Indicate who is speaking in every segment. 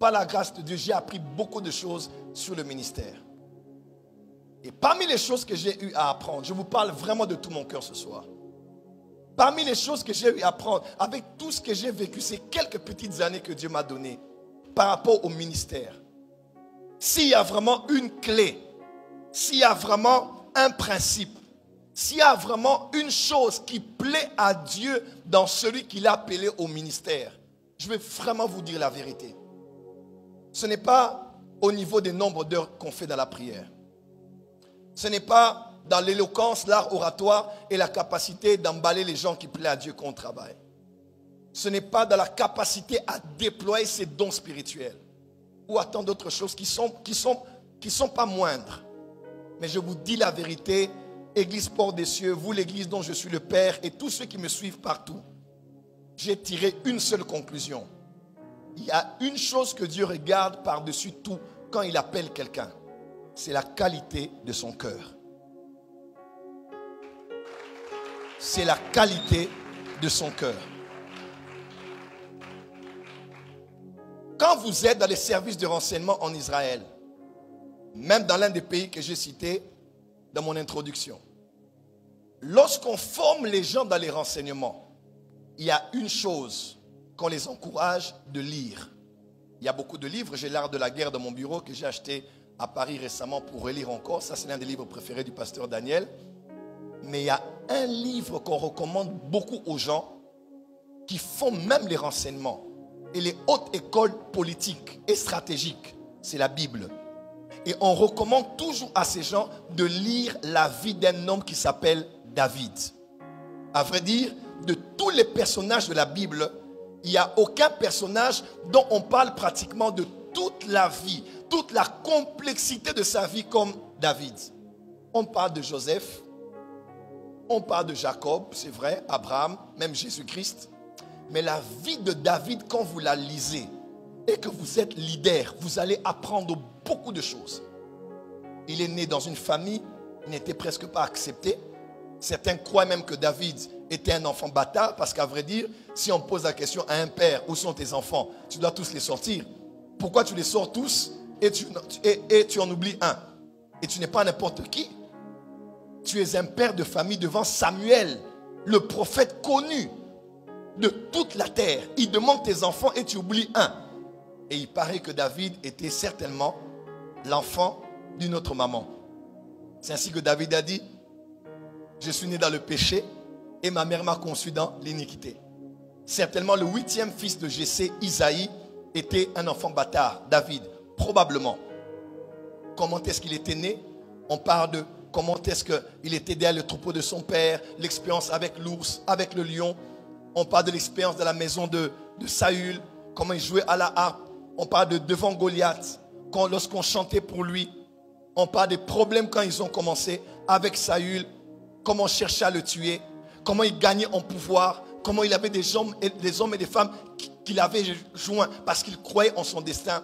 Speaker 1: par la grâce de Dieu, j'ai appris beaucoup de choses sur le ministère. Et parmi les choses que j'ai eu à apprendre, je vous parle vraiment de tout mon cœur ce soir. Parmi les choses que j'ai eu à apprendre, avec tout ce que j'ai vécu, ces quelques petites années que Dieu m'a données par rapport au ministère. S'il y a vraiment une clé, s'il y a vraiment un principe, s'il y a vraiment une chose qui plaît à Dieu dans celui qu'il a appelé au ministère, je vais vraiment vous dire la vérité. Ce n'est pas au niveau des nombres d'heures qu'on fait dans la prière. Ce n'est pas dans l'éloquence, l'art oratoire et la capacité d'emballer les gens qui plaisent à Dieu qu'on travaille. Ce n'est pas dans la capacité à déployer ses dons spirituels ou à tant d'autres choses qui sont pas moindres. Mais je vous dis la vérité, Église Port des Cieux, vous l'église dont je suis le Père et tous ceux qui me suivent partout, j'ai tiré une seule conclusion. Il y a une chose que Dieu regarde par-dessus tout quand il appelle quelqu'un. C'est la qualité de son cœur. C'est la qualité de son cœur. Quand vous êtes dans les services de renseignement en Israël, même dans l'un des pays que j'ai cité dans mon introduction, lorsqu'on forme les gens dans les renseignements, il y a une chose qu'on les encourage de lire. Il y a beaucoup de livres. J'ai l'art de la guerre dans mon bureau que j'ai acheté à Paris récemment pour relire encore. Ça, c'est l'un des livres préférés du pasteur Daniel. Mais il y a un livre qu'on recommande beaucoup aux gens qui font même les renseignements et les hautes écoles politiques et stratégiques. C'est la Bible. Et on recommande toujours à ces gens de lire la vie d'un homme qui s'appelle David. À vrai dire, de tous les personnages de la Bible, il n'y a aucun personnage dont on parle pratiquement de toute la vie, toute la complexité de sa vie comme David. On parle de Joseph, on parle de Jacob, c'est vrai, Abraham, même Jésus-Christ. Mais la vie de David, quand vous la lisez et que vous êtes leader, vous allez apprendre beaucoup de choses. Il est né dans une famille, il n'était presque pas accepté. Certains croient même que David était un enfant bâtard parce qu'à vrai dire, si on pose la question à un père, où sont tes enfants? Tu dois tous les sortir. Pourquoi tu les sors tous et tu en oublies un? Et tu n'es pas n'importe qui. Tu es un père de famille devant Samuel, le prophète connu de toute la terre. Il demande tes enfants et tu oublies un. Et il paraît que David était certainement l'enfant d'une autre maman. C'est ainsi que David a dit: je suis né dans le péché et ma mère m'a conçu dans l'iniquité. Certainement le 8e fils de Jessé, Isaïe, était un enfant bâtard, David, probablement. Comment est-ce qu'il était né? On parle de comment est-ce qu'il était derrière le troupeau de son père, l'expérience avec l'ours, avec le lion. On parle de l'expérience de la maison de Saül, comment il jouait à la harpe. On parle de devant Goliath, lorsqu'on chantait pour lui. On parle des problèmes quand ils ont commencé avec Saül, comment on cherchait à le tuer, comment il gagnait en pouvoir, comment il avait des hommes et des femmes qu'il avait joints parce qu'il croyait en son destin,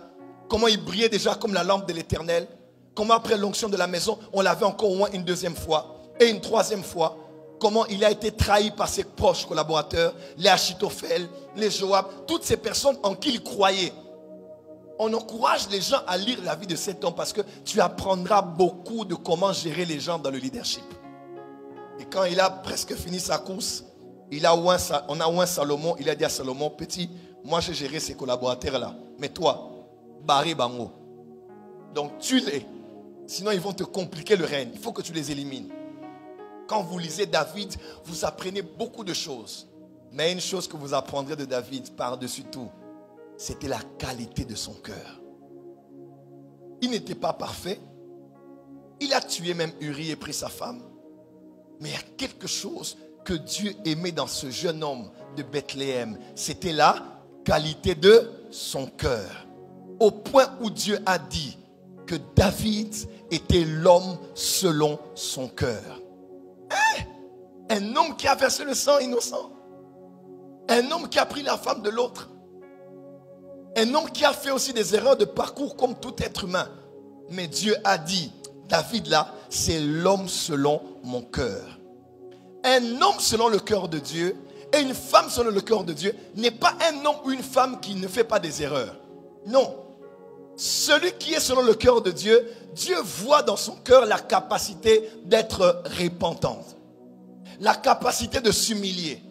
Speaker 1: comment il brillait déjà comme la lampe de l'Éternel, comment après l'onction de la maison, on l'avait encore au moins une deuxième fois et une troisième fois, comment il a été trahi par ses proches collaborateurs, les Achitophel, les Joab, toutes ces personnes en qui il croyait. On encourage les gens à lire la vie de cet homme parce que tu apprendras beaucoup de comment gérer les gens dans le leadership. Et quand il a presque fini sa course, on a ouin Salomon, il a dit à Salomon: petit, moi j'ai géré ces collaborateurs-là, mais toi, barré bango. Donc tue-les, sinon ils vont te compliquer le règne, il faut que tu les élimines. Quand vous lisez David, vous apprenez beaucoup de choses. Mais une chose que vous apprendrez de David par-dessus tout, c'était la qualité de son cœur. Il n'était pas parfait. Il a tué même Uri et pris sa femme. Mais il y a quelque chose que Dieu aimait dans ce jeune homme de Bethléem. C'était la qualité de son cœur. Au point où Dieu a dit que David était l'homme selon son cœur. Un homme qui a versé le sang innocent. Un homme qui a pris la femme de l'autre. Un homme qui a fait aussi des erreurs de parcours comme tout être humain. Mais Dieu a dit, David là, c'est l'homme selon mon cœur. Un homme selon le cœur de Dieu et une femme selon le cœur de Dieu n'est pas un homme ou une femme qui ne fait pas des erreurs. Non, Celui qui est selon le cœur de Dieu, Dieu voit dans son cœur la capacité d'être repentant, la capacité de s'humilier,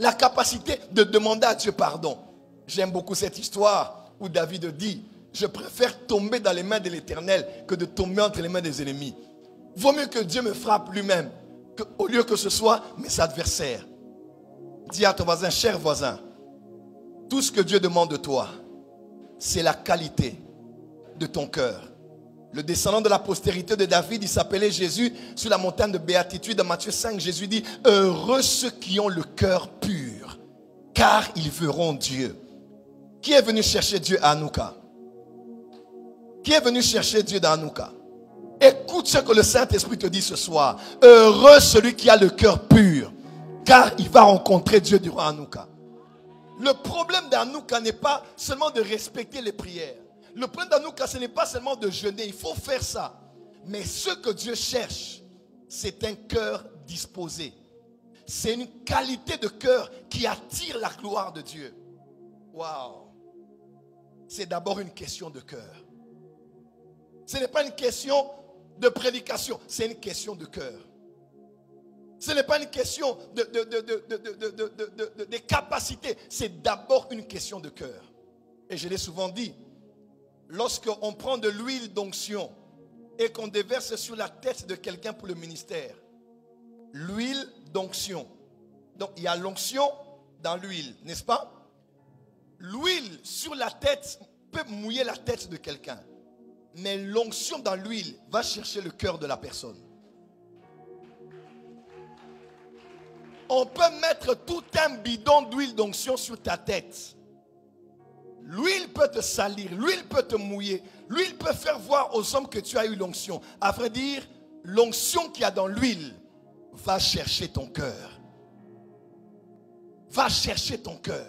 Speaker 1: la capacité de demander à Dieu pardon. J'aime beaucoup cette histoire où David dit, je préfère tomber dans les mains de l'Éternel que de tomber entre les mains des ennemis. Vaut mieux que Dieu me frappe lui-même au lieu que ce soit mes adversaires. Dis à ton voisin, cher voisin, tout ce que Dieu demande de toi, c'est la qualité de ton cœur. Le descendant de la postérité de David, il s'appelait Jésus, sur la montagne de béatitude dans Matthieu 5, Jésus dit, heureux ceux qui ont le cœur pur, car ils verront Dieu. Qui est venu chercher Dieu à Hanouka? Qui est venu chercher Dieu dans Hanouka? Écoute ce que le Saint-Esprit te dit ce soir. Heureux celui qui a le cœur pur, car il va rencontrer Dieu durant Hanouka. Le problème d'Hanouka n'est pas seulement de respecter les prières. Le problème d'Hanouka, ce n'est pas seulement de jeûner. Il faut faire ça. Mais ce que Dieu cherche, c'est un cœur disposé. C'est une qualité de cœur qui attire la gloire de Dieu. Waouh! C'est d'abord une question de cœur. Ce n'est pas une question de prédication, c'est une question de cœur. Ce n'est pas une question de capacités, c'est d'abord une question de cœur. Et je l'ai souvent dit, lorsqu'on prend de l'huile d'onction et qu'on déverse sur la tête de quelqu'un pour le ministère, l'huile d'onction. Donc il y a l'onction dans l'huile, n'est-ce pas? L'huile sur la tête peut mouiller la tête de quelqu'un. Mais l'onction dans l'huile va chercher le cœur de la personne. On peut mettre tout un bidon d'huile d'onction sur ta tête. L'huile peut te salir, l'huile peut te mouiller, l'huile peut faire voir aux hommes que tu as eu l'onction. À vrai dire, l'onction qu'il y a dans l'huile va chercher ton cœur. Va chercher ton cœur.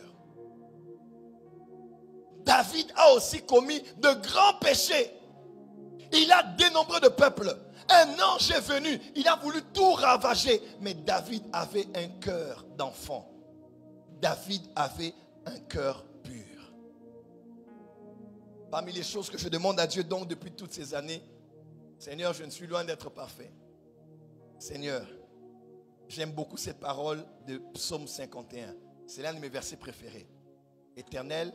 Speaker 1: David a aussi commis de grands péchés. Il a dénombré de peuples. Un ange est venu. Il a voulu tout ravager. Mais David avait un cœur d'enfant. David avait un cœur pur. Parmi les choses que je demande à Dieu donc depuis toutes ces années, Seigneur, je ne suis loin d'être parfait. Seigneur, j'aime beaucoup cette parole de Psaume 51. C'est l'un de mes versets préférés. Éternel,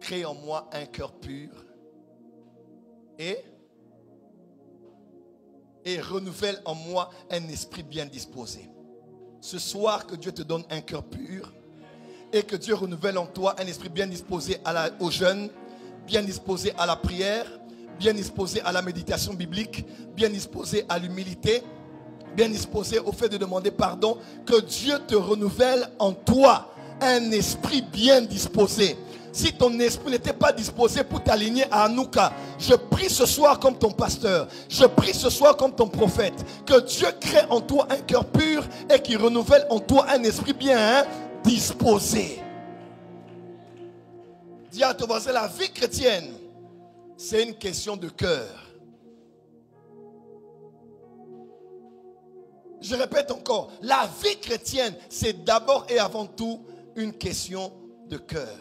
Speaker 1: crée en moi un cœur pur et renouvelle en moi un esprit bien disposé. Ce soir, que Dieu te donne un cœur pur et que Dieu renouvelle en toi un esprit bien disposé aux jeunes, bien disposé à la prière, bien disposé à la méditation biblique, bien disposé à l'humilité, bien disposé au fait de demander pardon. Que Dieu te renouvelle en toi un esprit bien disposé. Si ton esprit n'était pas disposé pour t'aligner à Hanouka, je prie ce soir comme ton pasteur, je prie ce soir comme ton prophète, que Dieu crée en toi un cœur pur et qu'il renouvelle en toi un esprit bien disposé. Dis à ton voisin, la vie chrétienne, c'est une question de cœur. Je répète encore, la vie chrétienne, c'est d'abord et avant tout une question de cœur.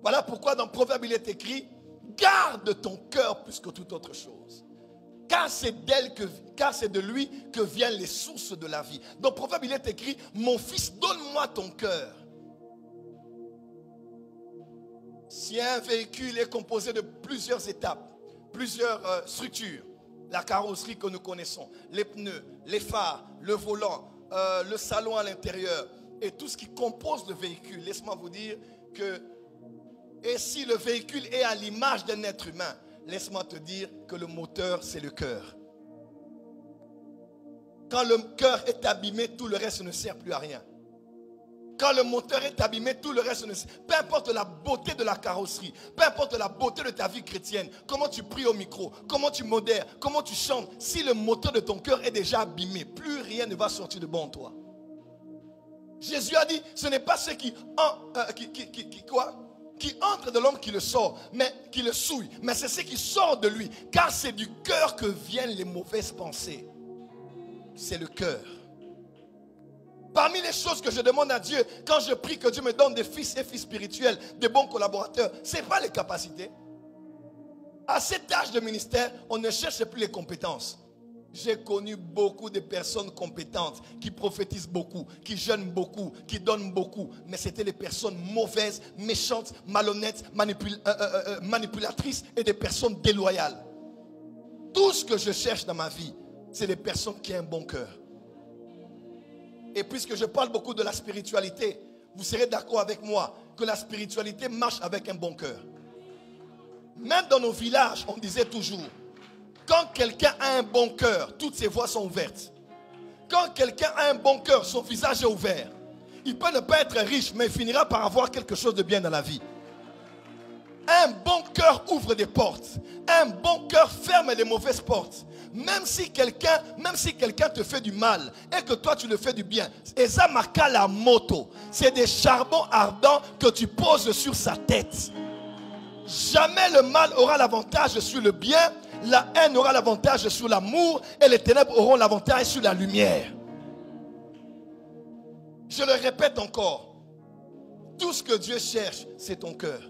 Speaker 1: Voilà pourquoi dans Proverbe il est écrit, garde ton cœur plus que toute autre chose. Car c'est de lui que viennent les sources de la vie. Dans Proverbe il est écrit, mon fils, donne-moi ton cœur. Si un véhicule est composé de plusieurs étapes, plusieurs structures, la carrosserie que nous connaissons, les pneus, les phares, le volant, le salon à l'intérieur et tout ce qui compose le véhicule, laisse-moi vous dire que, et si le véhicule est à l'image d'un être humain, laisse-moi te dire que le moteur, c'est le cœur. Quand le cœur est abîmé, tout le reste ne sert plus à rien. Quand le moteur est abîmé, tout le reste ne sert. Peu importe la beauté de la carrosserie, peu importe la beauté de ta vie chrétienne, comment tu pries au micro, comment tu modères, comment tu chantes, si le moteur de ton cœur est déjà abîmé, plus rien ne va sortir de bon en toi. Jésus a dit, ce n'est pas ceux qui entre de l'homme qui le sort, mais qui le souille, mais c'est ce qui sort de lui, car c'est du cœur que viennent les mauvaises pensées. C'est le cœur. Parmi les choses que je demande à Dieu, quand je prie que Dieu me donne des fils et filles spirituels, des bons collaborateurs, ce n'est pas les capacités. À cet âge de ministère, on ne cherche plus les compétences. J'ai connu beaucoup de personnes compétentes qui prophétisent beaucoup, qui jeûnent beaucoup, qui donnent beaucoup. Mais c'était des personnes mauvaises, méchantes, malhonnêtes, manipulatrices et des personnes déloyales. Tout ce que je cherche dans ma vie, c'est des personnes qui ont un bon cœur. Et puisque je parle beaucoup de la spiritualité, vous serez d'accord avec moi que la spiritualité marche avec un bon cœur. Même dans nos villages, on disait toujours, quand quelqu'un a un bon cœur, toutes ses voies sont ouvertes. Quand quelqu'un a un bon cœur, son visage est ouvert. Il peut ne pas être riche, mais il finira par avoir quelque chose de bien dans la vie. Un bon cœur ouvre des portes. Un bon cœur ferme les mauvaises portes. Même si quelqu'un te fait du mal et que toi tu le fais du bien, Eza marqua la moto. C'est des charbons ardents que tu poses sur sa tête. Jamais le mal aura l'avantage sur le bien, la haine aura l'avantage sur l'amour et les ténèbres auront l'avantage sur la lumière. Je le répète encore, tout ce que Dieu cherche, c'est ton cœur.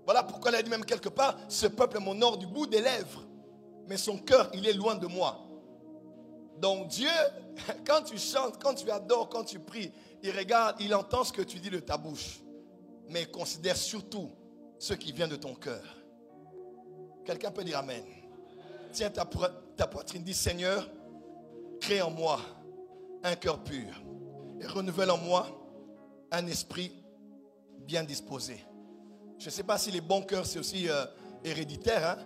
Speaker 1: Voilà pourquoi il a dit même quelque part, ce peuple m'honore du bout des lèvres, mais son cœur, il est loin de moi. Donc Dieu, quand tu chantes, quand tu adores, quand tu pries, il regarde, il entend ce que tu dis de ta bouche, mais il considère surtout ce qui vient de ton cœur. Quelqu'un peut dire Amen. Tiens ta poitrine, dis Seigneur, crée en moi un cœur pur et renouvelle en moi un esprit bien disposé. Je ne sais pas si les bons cœurs c'est aussi héréditaire, hein?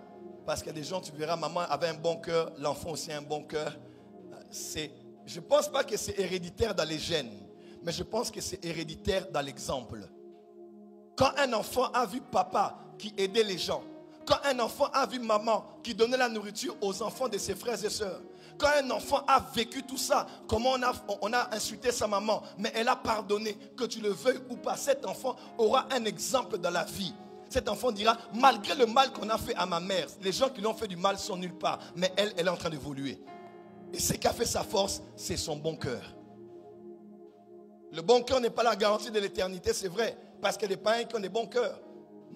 Speaker 1: Parce qu'il y a des gens, tu verras, maman avait un bon cœur, l'enfant aussi a un bon cœur. Je ne pense pas que c'est héréditaire dans les gènes, mais je pense que c'est héréditaire dans l'exemple. Quand un enfant a vu papa qui aidait les gens, quand un enfant a vu maman qui donnait la nourriture aux enfants de ses frères et sœurs, quand un enfant a vécu tout ça, comment on a insulté sa maman, mais elle a pardonné, que tu le veuilles ou pas, cet enfant aura un exemple dans la vie. Cet enfant dira, malgré le mal qu'on a fait à ma mère, les gens qui lui ont fait du mal sont nulle part, mais elle est en train d'évoluer. Et ce qui a fait sa force, c'est son bon cœur. Le bon cœur n'est pas la garantie de l'éternité, c'est vrai, parce qu'il y a des païens qui ont des bons cœurs.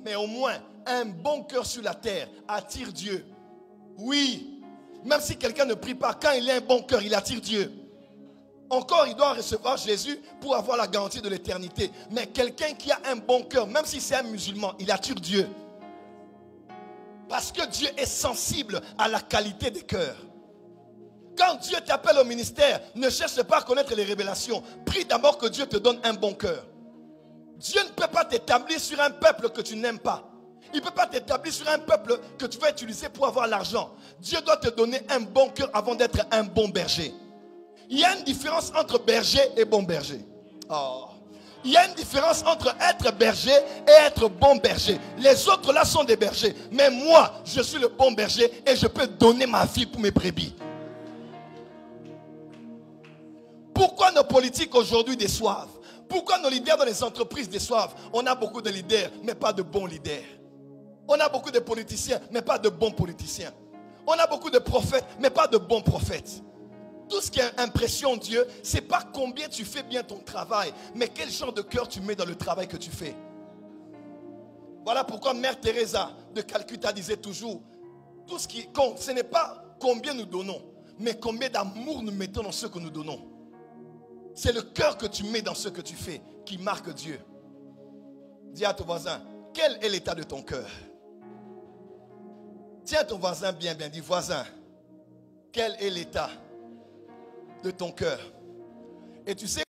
Speaker 1: Mais au moins, un bon cœur sur la terre attire Dieu. Oui, même si quelqu'un ne prie pas, quand il a un bon cœur, il attire Dieu. Encore, il doit recevoir Jésus pour avoir la garantie de l'éternité. Mais quelqu'un qui a un bon cœur, même si c'est un musulman, il attire Dieu. Parce que Dieu est sensible à la qualité des cœurs. Quand Dieu t'appelle au ministère, ne cherche pas à connaître les révélations. Prie d'abord que Dieu te donne un bon cœur. Dieu ne peut pas t'établir sur un peuple que tu n'aimes pas. Il ne peut pas t'établir sur un peuple que tu vas utiliser pour avoir l'argent. Dieu doit te donner un bon cœur avant d'être un bon berger. Il y a une différence entre berger et bon berger. Oh. Il y a une différence entre être berger et être bon berger. Les autres là sont des bergers. Mais moi, je suis le bon berger et je peux donner ma vie pour mes brebis. Pourquoi nos politiques aujourd'hui déçoivent? Pourquoi nos leaders dans les entreprises déçoivent? On a beaucoup de leaders, mais pas de bons leaders. On a beaucoup de politiciens, mais pas de bons politiciens. On a beaucoup de prophètes, mais pas de bons prophètes. Tout ce qui impressionne Dieu, ce n'est pas combien tu fais bien ton travail, mais quel genre de cœur tu mets dans le travail que tu fais. Voilà pourquoi Mère Teresa de Calcutta disait toujours, tout ce qui compte, ce n'est pas combien nous donnons, mais combien d'amour nous mettons dans ce que nous donnons. C'est le cœur que tu mets dans ce que tu fais qui marque Dieu. Dis à ton voisin, quel est l'état de ton cœur? Tiens ton voisin bien, dis voisin, quel est l'état de ton cœur? Et tu sais,